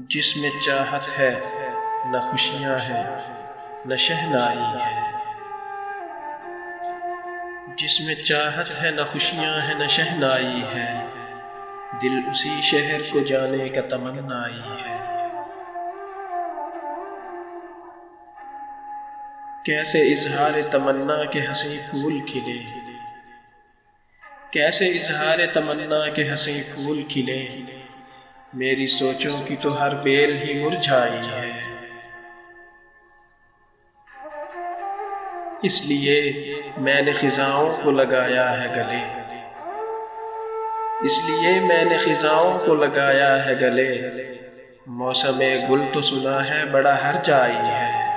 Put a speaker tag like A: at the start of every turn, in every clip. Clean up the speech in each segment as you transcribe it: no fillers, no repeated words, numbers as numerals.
A: जिसमें चाहत है न खुशियाँ हैं न शहनाई है। जिसमें चाहत है न खुशियाँ हैं न शहनाई है, दिल उसी शहर को जाने का तमन्नाई है। कैसे इजहार तमन्ना के हंसी फूल खिले, कैसे इजहार तमन्ना के हंसी फूल खिले, मेरी सोचों की तो हर बेल ही मुरझाई है। इसलिए मैंने खिजाओं को लगाया है गले, इसलिए मैंने खिजाओं को लगाया है गले, मौसमे गुल तो सुना है बड़ा हर्जाई है।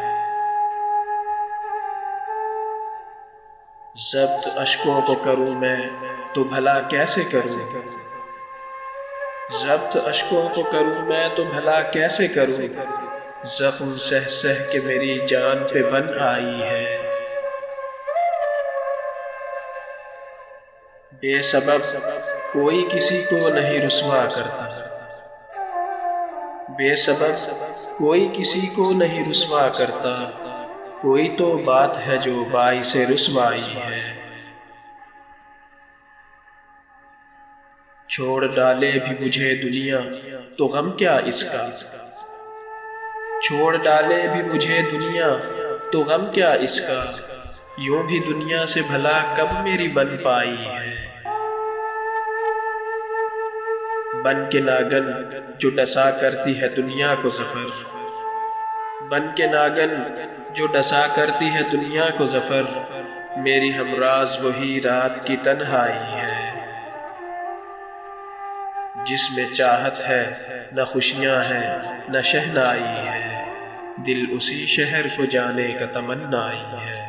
A: ज़ब्त अश्कों को करूँ मैं तो भला कैसे करूँ, ज़ब्त अश्कों को करूँ मैं तो भला कैसे करूँ, ज़ख्म सह सह के मेरी जान पे बन आई है। बेसबब कोई किसी को नहीं रुस्वा करता, बेसबब कोई किसी को नहीं रुस्वा करता, कोई तो बात है जो बाइसे रुस्वाई है। छोड़ डाले भी मुझे दुनिया तो गम क्या इसका, छोड़ डाले भी मुझे दुनिया तो गम क्या इसका, यूं भी दुनिया से भला कब मेरी बन पाई है। बन के नागन जो डसा करती है दुनिया को ज़फ़र, बन के नागन जो डसा करती है दुनिया को ज़फ़र, मेरी हमराज वही रात की तन्हाई है। जिसमें चाहत है न खुशियाँ हैं न शहनाई है, दिल उसी शहर को जाने का तमन्नाई है।